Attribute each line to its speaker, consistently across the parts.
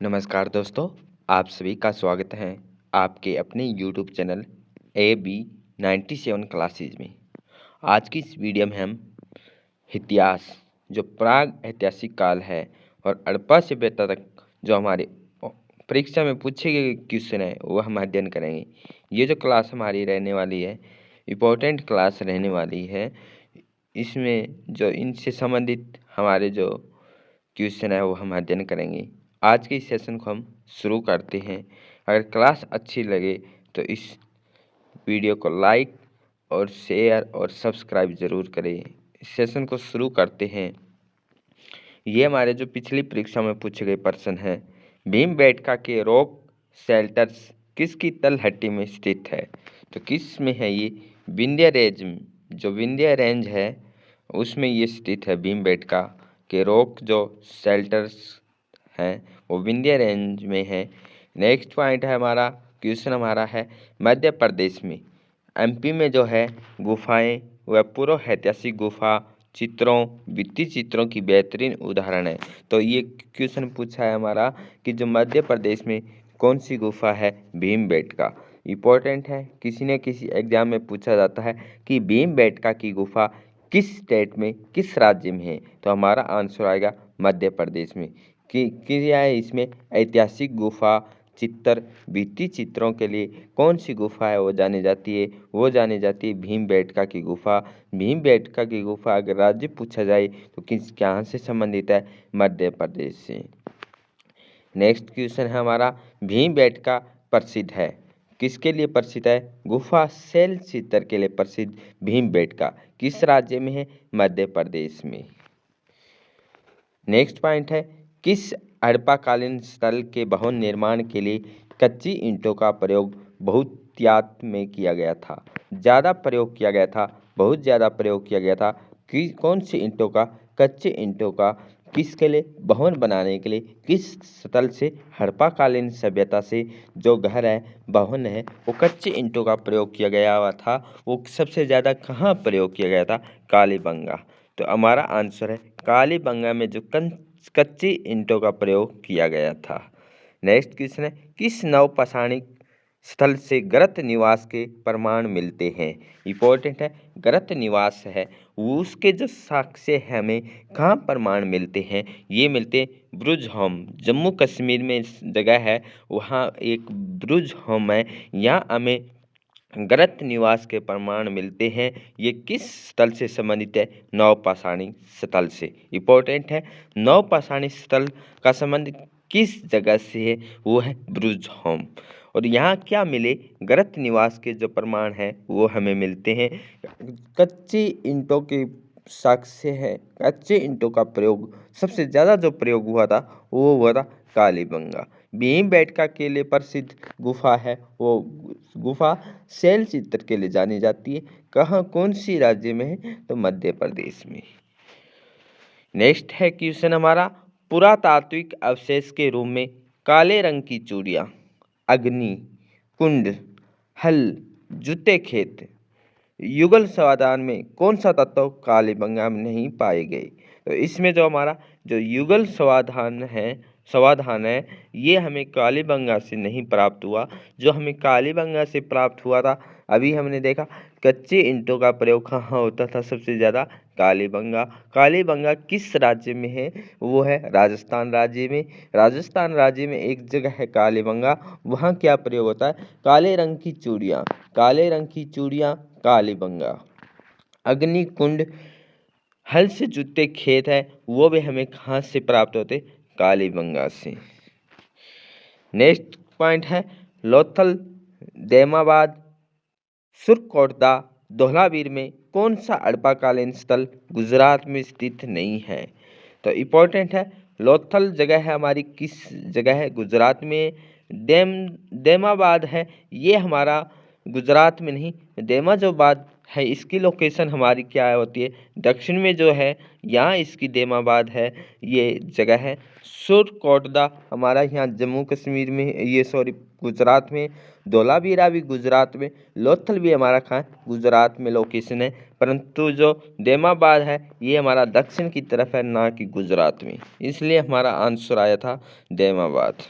Speaker 1: नमस्कार दोस्तों, आप सभी का स्वागत है आपके अपने यूट्यूब चैनल AB97 क्लासेज में। आज की इस वीडियो में हम इतिहास जो प्राग ऐतिहासिक काल है और हड़प्पा सभ्यता तक जो हमारे परीक्षा में पूछे गए क्वेश्चन है वो हम अध्ययन करेंगे। ये जो क्लास हमारी रहने वाली है इम्पोर्टेंट क्लास रहने वाली है। इसमें जो इनसे संबंधित हमारे जो क्वेश्चन है वो हम अध्ययन करेंगे। आज के इस सेशन को हम शुरू करते हैं। अगर क्लास अच्छी लगे तो इस वीडियो को लाइक और शेयर और सब्सक्राइब ज़रूर करें। इस सेशन को शुरू करते हैं। ये हमारे जो पिछली परीक्षा में पूछे गए प्रश्न हैं। भीमबेटका के रॉक शेल्टर्स किसकी तलहटी में स्थित है? तो किस में है ये? विंध्य रेंज, जो विंध्य रेंज है उसमें ये स्थित है। भीमबेटका के रॉक जो शेल्टर्स हैं वो विंध्य रेंज में है। नेक्स्ट पॉइंट है हमारा, क्वेश्चन हमारा है मध्य प्रदेश में MP में जो है गुफाएं वह पूर्व ऐतिहासिक गुफा चित्रों भित्ति चित्रों की बेहतरीन उदाहरण है। तो ये क्वेश्चन पूछा है हमारा कि जो मध्य प्रदेश में कौन सी गुफा है? भीमबेटका। इम्पोर्टेंट है, किसी न किसी एग्जाम में पूछा जाता है कि भीमबेटका की गुफा किस स्टेट में किस राज्य में है? तो हमारा आंसर आएगा मध्य प्रदेश में। कि क्या है इसमें? ऐतिहासिक गुफा चित्र भित्ति चित्रों के लिए कौन सी गुफा है वो जानी जाती है? वो जानी जाती है भीमबेटका की गुफा। भीमबेटका की गुफा अगर राज्य पूछा जाए तो किस कहाँ से संबंधित है? मध्य प्रदेश से। नेक्स्ट क्वेश्चन है हमारा, भीमबेटका प्रसिद्ध है किसके लिए प्रसिद्ध है? गुफा शैल चित्र के लिए प्रसिद्ध भीमबेटका किस राज्य में है? मध्य प्रदेश में। नेक्स्ट पॉइंट है, किस हड़प्पाकालीन स्थल के भवन निर्माण के लिए कच्ची ईंटों का प्रयोग बहुतायत में किया गया था? ज़्यादा प्रयोग किया गया था, बहुत ज़्यादा प्रयोग किया गया था। कि कौन सी ईंटों का? कच्चे ईंटों का। किसके लिए? भवन बनाने के लिए। किस स्थल से? हड़प्पाकालीन सभ्यता से जो घर है भवन है वो कच्चे ईंटों का प्रयोग किया गया हुआ था। वो सबसे ज़्यादा कहाँ प्रयोग किया गया था? कालीबंगा। तो हमारा आंसर है कालीबंगा में जो कच्ची ईंटों का प्रयोग किया गया था। नेक्स्ट क्वेश्चन है, किस नवपाषाणिक स्थल से गरत निवास के प्रमाण मिलते हैं? इंपॉर्टेंट है, गरत निवास है उसके जो साक्ष्य हमें कहाँ प्रमाण मिलते हैं? ये मिलते हैं ब्रुज होम, जम्मू कश्मीर में जगह है, वहाँ एक ब्रुज होम है। यहाँ हमें गरत निवास के प्रमाण मिलते हैं। ये किस स्थल से संबंधित है? नवपाषाणिक स्थल से। इंपॉर्टेंट है, नवपाषाणिक स्थल का संबंध किस जगह से है? वो है ब्रुज होम। और यहाँ क्या मिले? गरत निवास के जो प्रमाण हैं वो हमें मिलते हैं। कच्ची ईंटों के साक्ष्य है। कच्चे ईंटों का प्रयोग सबसे ज़्यादा जो प्रयोग हुआ था वो हुआ था कालीबंगा। भीमबेटका के लिए प्रसिद्ध गुफा है वो गुफा शैल चित्र के लिए जानी जाती है। कहाँ कौन सी राज्य में है? तो मध्य प्रदेश में। नेक्स्ट है क्वेश्चन हमारा, पुरातात्विक अवशेष के रूप में काले रंग की चूड़ियाँ, अग्नि कुंड, हल, जूते खेत, युगल समाधान में कौन सा तत्व कालीबंगा में नहीं पाए गए? तो इसमें जो हमारा जो युगल समाधान है ये हमें कालीबंगा से नहीं प्राप्त हुआ। जो हमें कालीबंगा से प्राप्त हुआ था, अभी हमने देखा कच्चे ईंटों का प्रयोग कहाँ होता था सबसे ज़्यादा? कालीबंगा। कालीबंगा किस राज्य में है? वो है राजस्थान राज्य में। राजस्थान राज्य में एक जगह है कालीबंगा, वहाँ क्या प्रयोग होता है? काले रंग की चूड़ियाँ। काले रंग की चूड़ियाँ कालीबंगा। अग्निकुंड, हल से जूते खेत है वो भी हमें कहाँ से प्राप्त होते? कालीबंगा से। नेक्स्ट पॉइंट है, लोथल, दैमाबाद, सुरकोटदा, धौलावीर में कौन सा हड़प्पाकालीन स्थल गुजरात में स्थित नहीं है? तो इम्पोर्टेंट है, लोथल जगह है हमारी किस जगह है? गुजरात में। दैमाबाद है ये हमारा गुजरात में नहीं, दैमाबाद है इसकी लोकेशन हमारी क्या होती है? दक्षिण में जो है यहाँ इसकी दैमाबाद है ये जगह है। सुरकोटदा हमारा यहाँ जम्मू कश्मीर में, ये सॉरी गुजरात में। धौलावीरा भी गुजरात में। लोथल भी हमारा कहाँ? गुजरात में लोकेशन है। परंतु जो दैमाबाद है ये हमारा दक्षिण की तरफ है, ना कि गुजरात में, इसलिए हमारा आंसर आया था दैमाबाद।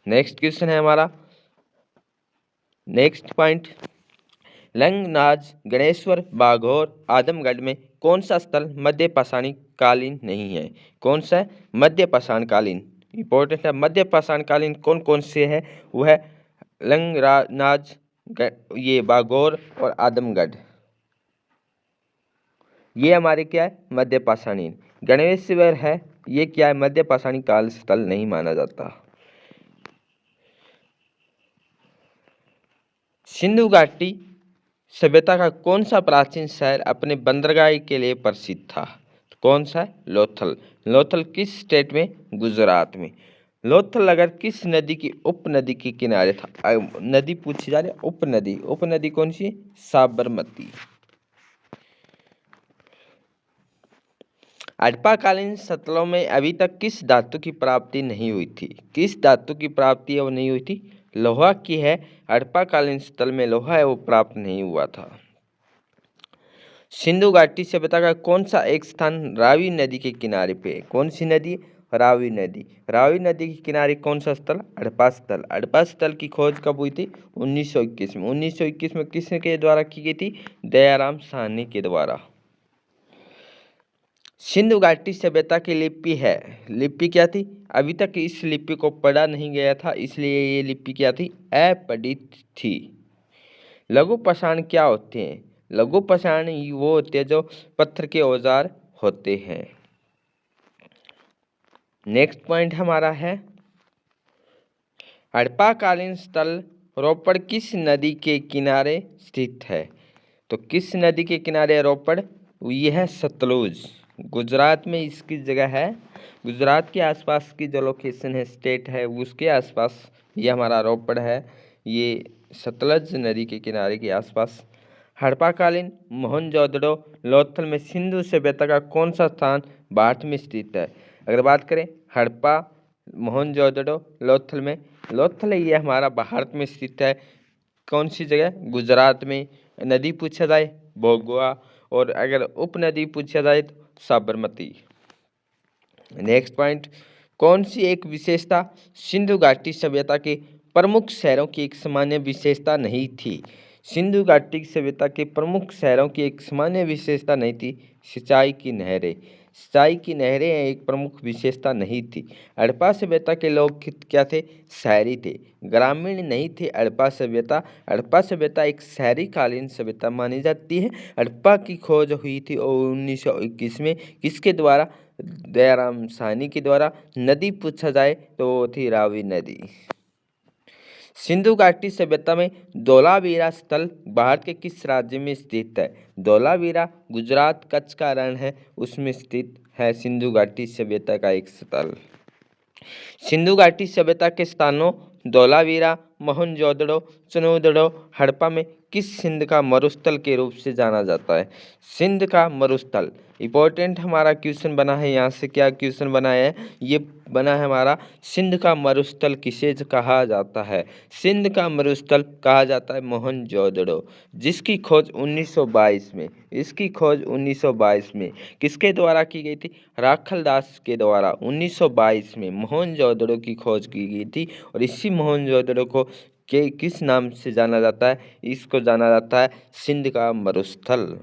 Speaker 1: नेक्स्ट क्वेश्चन है हमारा, नेक्स्ट पॉइंट, लंगनाज, गणेश्वर, बाघौर, आदमगढ़ में कौन सा स्थल मध्य पाषाणी कालीन नहीं है? कौन सा है? मध्य पाषाण कालीन। इंपॉर्टेंट है, मध्य पाषाण कालीन कौन कौन से है? वो है लंगनाज, ये बाघौर और आदमगढ़, ये हमारे क्या है? मध्य पाषाणी। गणेश्वर है, ये क्या है? मध्य पाषाणी काल स्थल नहीं माना जाता। सिंधु घाटी सभ्यता का कौन सा प्राचीन शहर अपने बंदरगाह के लिए प्रसिद्ध था? कौन सा है? लोथल। लोथल किस स्टेट में? गुजरात में। लोथल अगर किस नदी की उपनदी के किनारे था? नदी पूछी जा रही है, उपनदी। उपनदी कौन सी? साबरमती। हड़प्पाकालीन स्थलों में अभी तक किस धातु की प्राप्ति नहीं हुई थी? किस धातु की प्राप्ति वो नहीं हुई थी? लोहा की है। हड़प्पाकालीन स्थल में लोहा है वो प्राप्त नहीं हुआ था। सिंधु घाटी सभ्यता का कौन सा एक स्थान रावी नदी के किनारे पे? कौन सी नदी? रावी नदी। रावी नदी के किनारे कौन सा स्थल? हड़प्पा स्थल। हड़प्पा स्थल की खोज कब हुई थी? 1921 में। 1921 में किसके द्वारा की गई थी? दयाराम साहनी के द्वारा। सिंधु घाटी सभ्यता की लिपि है, लिपि क्या थी? अभी तक इस लिपि को पढ़ा नहीं गया था, इसलिए ये लिपि क्या थी? अपठित थी। लघु पाषाण क्या होते हैं? लघु पाषाण वो होते हैं जो पत्थर के औजार होते हैं। नेक्स्ट पॉइंट हमारा है, हड़प्पाकालीन स्थल रोपड़ किस नदी के किनारे स्थित है? तो किस नदी के किनारे रोपड़? यह है सतलुज। गुजरात में इसकी जगह है। गुजरात के आसपास की जो लोकेशन है, स्टेट है, उसके आसपास ये हमारा रोपड़ है, ये सतलज नदी के किनारे के आसपास। हड़प्पाकालीन मोहनजोदड़ो लोथल में सिंधु सभ्यता का कौन सा स्थान भारत में स्थित है? अगर बात करें हड़प्पा, मोहनजोदड़ो, लोथल में, लोथल ये हमारा भारत में स्थित है। कौन सी जगह? गुजरात में। नदी पूछा जाए भोगवा, और अगर उपनदी पूछा जाए तो साबरमती। नेक्स्ट पॉइंट, कौन सी एक विशेषता सिंधु घाटी सभ्यता के प्रमुख शहरों की एक सामान्य विशेषता नहीं थी? सिंधु घाटी सभ्यता के प्रमुख शहरों की एक सामान्य विशेषता नहीं थी? सिंचाई की नहरें। सिंचाई की नहरें एक प्रमुख विशेषता नहीं थी। हड़प्पा सभ्यता के लोग क्या थे? शहरी थे, ग्रामीण नहीं थे। हड़प्पा सभ्यता, हड़प्पा सभ्यता एक शहरी कालीन सभ्यता मानी जाती है। हड़प्पा की खोज हुई थी 1921 में। किसके द्वारा? दयाराम साहनी के द्वारा। नदी पूछा जाए तो वो थी रावी नदी। सिंधु घाटी सभ्यता में धोलावीरा स्थल भारत के किस राज्य में स्थित है? धोलावीरा गुजरात कच्छ का रण है, उसमें स्थित है सिंधु घाटी सभ्यता का एक स्थल। सिंधु घाटी सभ्यता के स्थानों धोलावीरा, मोहनजोदड़ो, चनोदड़ो, हड़प्पा में किस सिंध का मरुस्थल के रूप से जाना जाता है? सिंध का मरुस्थल इंपॉर्टेंट हमारा क्वेश्चन बना है। यहाँ से क्या क्वेश्चन बना है? ये बना है हमारा, सिंध का मरुस्थल किसे कहा जाता है? सिंध का मरुस्थल कहा जाता है मोहनजोदड़ो, जिसकी खोज 1922 में, इसकी खोज 1922 में किसके द्वारा की गई थी? राखल दास के द्वारा 1922 में मोहनजोदड़ो की खोज की गई थी। और इसी मोहनजोदड़ो को के किस नाम से जाना जाता है? इसको जाना जाता है सिंध का मरुस्थल।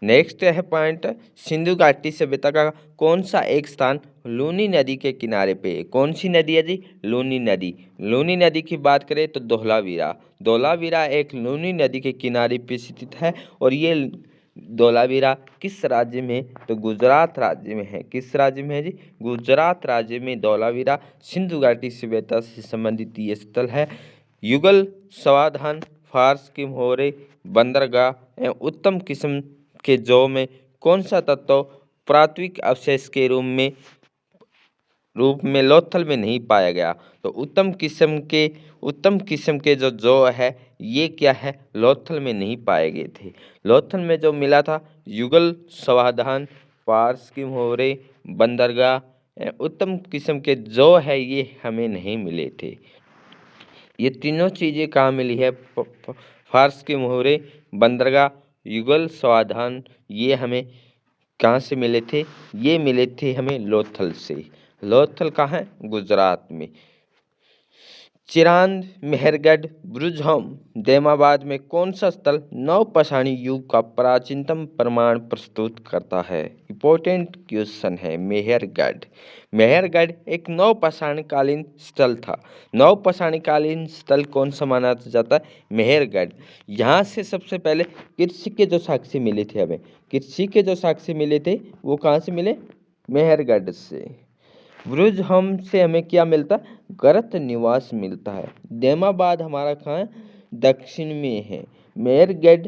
Speaker 1: नेक्स्ट है पॉइंट, सिंधु घाटी सभ्यता का कौन सा एक स्थान लूनी नदी के किनारे पे? कौन सी नदी है जी? लूनी नदी। लूनी नदी की बात करें तो धोलावीरा। धोलावीरा एक लूनी नदी के किनारे पे स्थित है। और ये धोलावीरा किस राज्य में? तो गुजरात राज्य में है। किस राज्य में है जी? गुजरात राज्य में धोलावीरा सिंधु घाटी सभ्यता से संबंधित ये स्थल है। युगल, समाधान, फारस की मोहरे, बंदरगाह एवं उत्तम किस्म के जौ में कौन सा तत्व प्राथमिक अवशेष के रूप में लोथल में नहीं पाया गया? तो उत्तम किस्म के जो जौ है ये क्या है? लोथल में नहीं पाए गए थे। लोथल में जो मिला था युगल, समाधान, पारस की मोहरे, बंदरगाह, उत्तम किस्म के जौ है, ये हमें नहीं मिले थे। ये तीनों चीज़ें कहाँ मिली है? फारस के मुहावरे, बंदरगाह, युगल सावधान, ये हमें कहाँ से मिले थे? ये मिले थे हमें लोथल से। लोथल कहाँ है? गुजरात में। चिरांद, मेहरगढ़, बुरुजहोम, दैमाबाद में कौन सा स्थल नवपाषाणी युग का प्राचीनतम प्रमाण प्रस्तुत करता है? इंपॉर्टेंट क्वेश्चन है। मेहरगढ़। मेहरगढ़ एक नवपाषाणकालीन स्थल था। नवपाषाणकालीन स्थल कौन सा माना जाता है? मेहरगढ़। यहाँ से सबसे पहले कृषि के जो साक्ष्य मिले थे हमें, कृषि के जो साक्ष्य मिले थे वो कहाँ से मिले? मेहरगढ़ से। बुरुजहोम से हमें क्या मिलता है? गरत निवास मिलता है। दैमाबाद हमारा कहाँ है? दक्षिण में है। मेहरगढ़,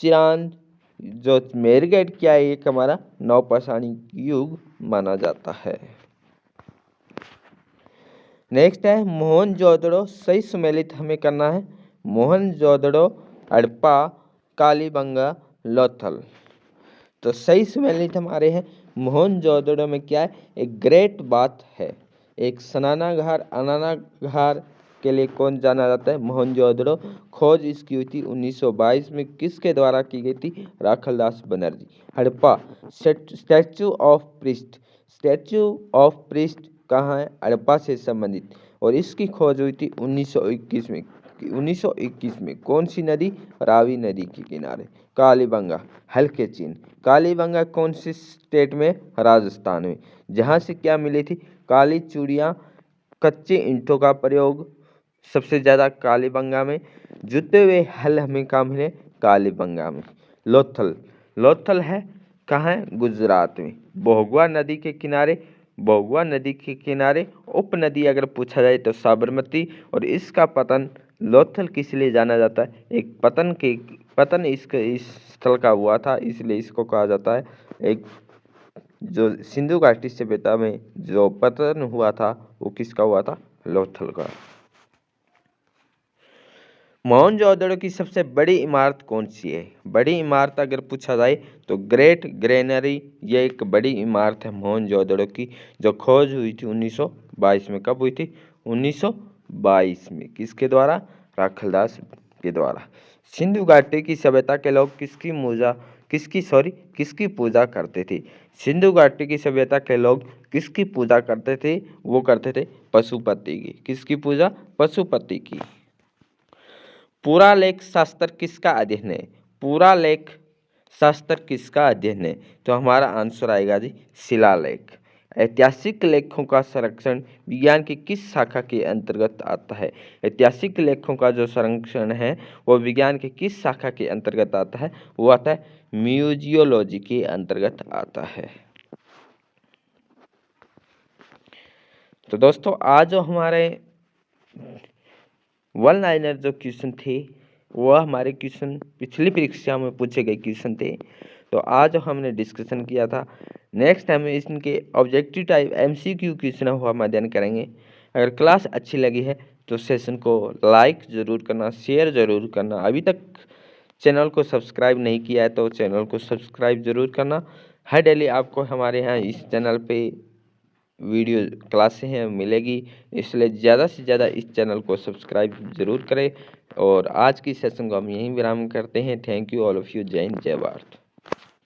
Speaker 1: चिरांद, जो मेहरगढ़ क्या है? एक हमारा नवपाषाणी युग माना जाता है। नेक्स्ट है मोहनजोदड़ो। सही सुमेलित हमें करना है। मोहनजोदड़ो, हड़प्पा, कालीबंगा, लोथल। तो सही सुमेलित हमारे हैं मोहनजोदड़ो में क्या है? एक ग्रेट बात है। एक स्नानागार, अनानागार के लिए कौन जाना जाता है? मोहनजोदड़ो। खोज इसकी हुई थी 1922 में। किसके द्वारा की गई थी? Rakhaldas Banerjee. Harappa, statue of priest. Statue of priest कहाँ है? हड़प्पा से संबंधित, और इसकी खोज हुई थी 1921 में। 1921 में कौन सी नदी? रावी नदी के किनारे। कालीबंगा, हल्के चिन्ह। कालीबंगा कौन सी स्टेट में? राजस्थान में। जहाँ से क्या मिली थी? काली चूड़ियाँ, कच्चे ईंटों का प्रयोग सबसे ज़्यादा कालीबंगा में। जुते हुए हल हमें कहाँ मिले? कालीबंगा में। लोथल, लोथल है कहाँ है? गुजरात में। बोगवा नदी के किनारे। बोगवा नदी के किनारे उपनदी अगर पूछा जाए तो साबरमती, और इसका पतन लोथल किस लिए जाना जाता है? एक पतन इस स्थल का हुआ था, इसलिए इसको कहा जाता है एक जो सिंधु घाटी सभ्यता में जो पतन हुआ था वो किसका हुआ था? लोथल का। मोहनजोदड़ो की सबसे बड़ी इमारत कौन सी है? बड़ी इमारत अगर पूछा जाए तो ग्रेट ग्रेनरी, ये एक बड़ी इमारत है मोहनजोदड़ो की, जो खोज हुई थी 1922 में। कब हुई थी? 1922 में। किसके द्वारा? राखलदास के द्वारा। सिंधु घाटी की सभ्यता के लोग किसकी पूजा करते थे? सिंधु घाटी की सभ्यता के लोग किसकी पूजा करते थे? वो करते थे पशुपति की। किसकी पूजा? पशुपति की। पुरालेख शास्त्र किसका अध्ययन है? पुरालेख शास्त्र किसका अध्ययन है? तो हमारा आंसर आएगा जी शिलालेख। ऐतिहासिक लेखों का संरक्षण विज्ञान की किस शाखा के अंतर्गत आता है? ऐतिहासिक लेखों का जो संरक्षण है वो विज्ञान के किस शाखा के अंतर्गत आता है? वो आता है म्यूजियोलॉजी के अंतर्गत आता है। तो दोस्तों आज जो हमारे वन लाइनर जो क्वेश्चन थे वह हमारे क्वेश्चन पिछली परीक्षा में पूछे गए क्वेश्चन थे, तो आज हमने डिस्कशन किया था। नेक्स्ट टाइम इनके ऑब्जेक्टिव टाइप MCQ क्वेश्चन हुआ हम अध्ययन करेंगे। अगर क्लास अच्छी लगी है तो सेशन को लाइक ज़रूर करना, शेयर ज़रूर करना। अभी तक चैनल को सब्सक्राइब नहीं किया है तो चैनल को सब्सक्राइब ज़रूर करना। हर डेली आपको हमारे यहाँ इस चैनल पे वीडियो क्लासें हैं मिलेगी, इसलिए ज़्यादा से ज़्यादा इस चैनल को सब्सक्राइब ज़रूर करें। और आज की सेशन को हम यहीं विराम करते हैं। Thank you all of you. जय हिंद, जय भारत।